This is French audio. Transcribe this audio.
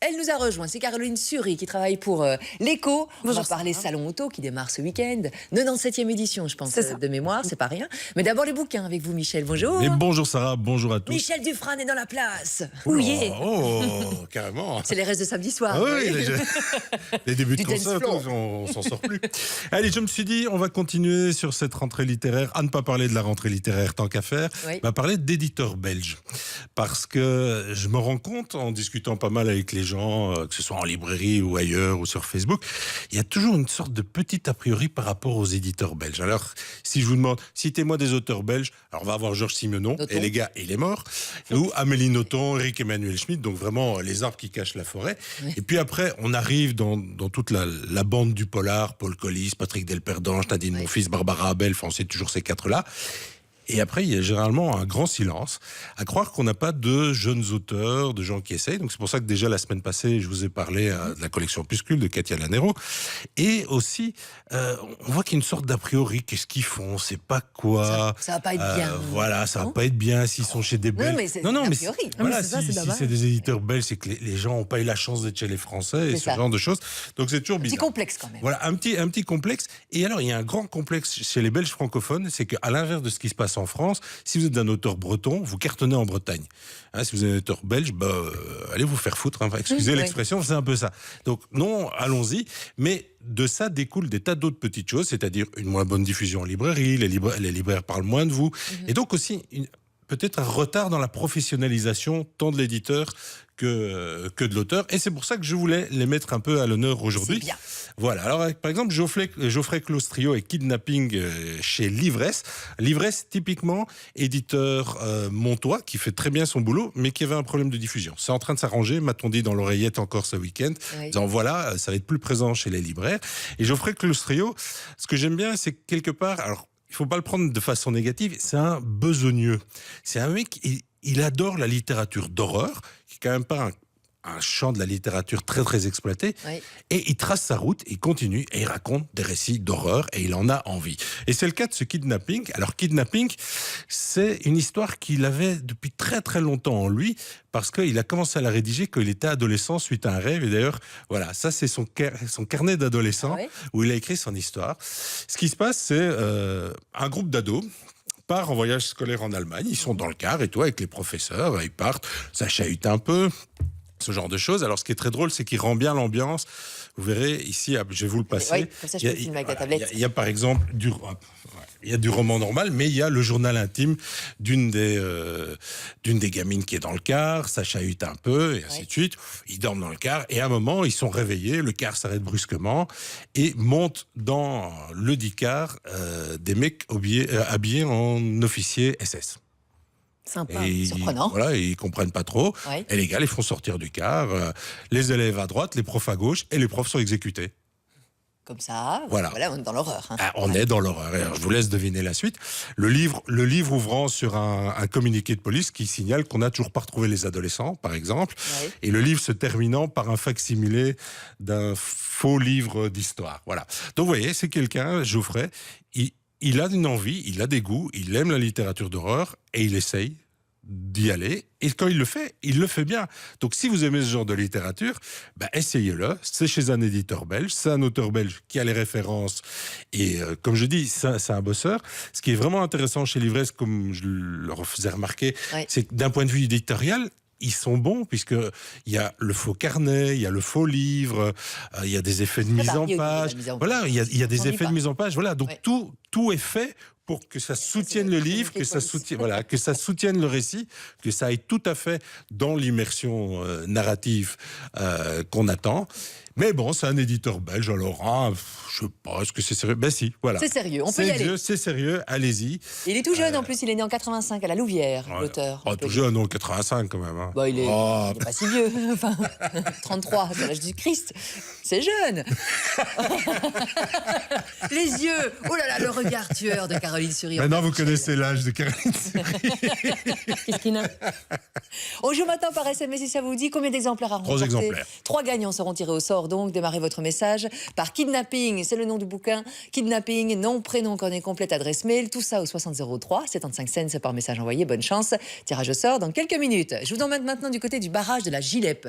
Elle nous a rejoint, c'est Caroline Sury qui travaille pour l'Écho. On Bonjour, va parler Sarah. Salon Auto qui démarre ce week-end. 97e édition, je pense, de mémoire, c'est pas rien. Mais d'abord les bouquins avec vous, Michel. Bonjour. Et bonjour Sarah, bonjour à tous. Michel Dufresne est dans la place. Oula, Oui. oh, carrément. C'est les restes de samedi soir. Ah oui, les débuts de Du dance concert, floor. on s'en sort plus. Allez, je me suis dit, on va continuer sur cette rentrée littéraire, à ne pas parler de la rentrée littéraire tant qu'à faire, Oui. on va parler d'éditeurs belges. Parce que je me rends compte, en discutant pas mal avec les gens, que ce soit en librairie ou ailleurs ou sur Facebook, il y a toujours une sorte de petit a priori par rapport aux éditeurs belges. Alors, si je vous demande, citez-moi des auteurs belges, alors on va avoir Georges Simenon, Nothomb. et les gars, il est mort, ou Amélie Nothomb, Eric Emmanuel Schmitt, donc vraiment les arbres qui cachent la forêt. Oui. Et puis après, on arrive dans toute la bande du polar, Paul Collis, Patrick Delperdange, Nadine Oui. Monfils, Barbara Abel, enfin, c'est toujours ces quatre-là. Et après, il y a généralement un grand silence, à croire qu'on n'a pas de jeunes auteurs, de gens qui essayent. Donc c'est pour ça que déjà la semaine passée, je vous ai parlé de la collection Opuscule de Katia Lanero. Et aussi, on voit qu'il y a une sorte d'a priori. Qu'est-ce qu'ils font? C'est pas quoi. Ça va pas être bien. Voilà, ça va Non pas être bien s'ils sont chez des Belges. mais c'est non, a mais priori. c'est- voilà, mais c'est ça, c'est si dommage. c'est des éditeurs belges, c'est que les gens n'ont pas eu la chance d'être chez les Français et C'est ce ça. genre de choses. Donc c'est toujours Petit bizarre. complexe quand même. Voilà, un petit complexe. Et alors, il y a un grand complexe chez les Belges francophones, c'est qu'à l'inverse de ce qui se passe en France, si vous êtes un auteur breton, vous cartonnez en Bretagne. Hein, si vous êtes un auteur belge, allez vous faire foutre. Hein. Excusez Oui. l'expression, c'est un peu ça. Donc, non, allons-y. Mais de ça découlent des tas d'autres petites choses, c'est-à-dire une moins bonne diffusion en librairie, les libraires parlent moins de vous. Et donc aussi, peut-être un retard dans la professionnalisation tant de l'éditeur que de l'auteur. Et c'est pour ça que je voulais les mettre un peu à l'honneur aujourd'hui. C'est bien. Voilà. Alors, par exemple, Geoffrey Claustrio et Kidnapping chez Livresse. Livresse, typiquement, éditeur montois, qui fait très bien son boulot, mais qui avait un problème de diffusion. C'est en train de s'arranger, m'a-t-on dit dans l'oreillette encore ce week-end, Oui. disant voilà, ça va être plus présent chez les libraires. Et Geoffrey Claustrio, ce que j'aime bien, c'est que quelque part, alors, il faut pas le prendre de façon négative, c'est un besogneux. C'est un mec, il adore la littérature d'horreur, qui est quand même pas un champ de la littérature très très exploité, Oui. et il trace sa route, il continue et il raconte des récits d'horreur et il en a envie. Et c'est le cas de ce Kidnapping. Alors Kidnapping, c'est une histoire qu'il avait depuis très très longtemps en lui, parce qu'il a commencé à la rédiger quand il était adolescent suite à un rêve. Et d'ailleurs, voilà, ça c'est son carnet d'adolescent Ah ouais où il a écrit son histoire. Ce qui se passe, c'est un groupe d'ados part en voyage scolaire en Allemagne. Ils sont dans le car et tout, avec les professeurs, ils partent, ça chahute un peu, ce genre de choses. Alors, ce qui est très drôle, c'est qu'il rend bien l'ambiance. Vous verrez, ici, je vais vous le passer. Oui, comme ça, je peux le filmer avec la tablette. Il y a par exemple il y a du roman normal, mais il y a le journal intime d'une des gamines qui est dans le car, ça chahute un peu, et ainsi de suite. Ils dorment dans le car, et à un moment, ils sont réveillés, le car s'arrête brusquement, et montent dans le dit car des mecs habillés en officiers SS. Sympa. Et surprenant. voilà, ils comprennent pas trop. Ouais. Et les gars les font sortir du car, les élèves à droite, les profs à gauche, et les profs sont exécutés. Comme ça, Voilà. on est dans l'horreur. Hein. Ah, on est dans l'horreur. Alors, je vous laisse deviner la suite. Le livre ouvrant sur un communiqué de police qui signale qu'on n'a toujours pas retrouvé les adolescents, par exemple. Ouais. Et le livre se terminant par un facsimilé d'un faux livre d'histoire. Voilà. Donc, vous voyez, c'est quelqu'un, Geoffrey, il a une envie, il a des goûts, il aime la littérature d'horreur et il essaye d'y aller. Et quand il le fait bien. Donc, si vous aimez ce genre de littérature, essayez-le. C'est chez un éditeur belge. C'est un auteur belge qui a les références. Et comme je dis, c'est un bosseur. Ce qui est vraiment intéressant chez Livresse, comme je leur faisais remarquer, Ouais. c'est que d'un point de vue éditorial, ils sont bons, puisqu'il y a le faux carnet, il y a le faux livre, il y a des effets de mise en varié au niveau de la page. mise en Voilà, page. il y a On des s'ennuie effets pas. de mise en page. Voilà, donc Ouais. tout est fait pour que ça soutienne le livre, que ça soutienne le récit, que ça aille tout à fait dans l'immersion narrative qu'on attend. Mais bon, c'est un éditeur belge, alors, je sais pas, est-ce que c'est sérieux? Ben si, voilà. C'est sérieux, on peut y aller. C'est sérieux, allez-y. Il est tout jeune en plus, il est né en 85 à la Louvière, l'auteur. Oh, tout jeune, non, 85 quand même. Hein. Bah, il est Oh, pas si vieux. Enfin, 33, c'est l'âge du Christ. C'est jeune. Les yeux. Oh là là, le regard tueur de Caroline Sury. Maintenant, vous connaissez l'âge de Caroline Sury. Qu'est-ce qu'il a? On joue maintenant par SMS si ça vous dit. Combien d'exemplaires à remporter? 3 exemplaires. 3 gagnants seront tirés au sort. Donc, démarrez votre message par Kidnapping. C'est le nom du bouquin. Kidnapping, nom, prénom, coordonnée complète, adresse mail. Tout ça au 6003, 75 cents par message envoyé. Bonne chance. Tirage au sort dans quelques minutes. Je vous emmène maintenant du côté du barrage de la Gilep.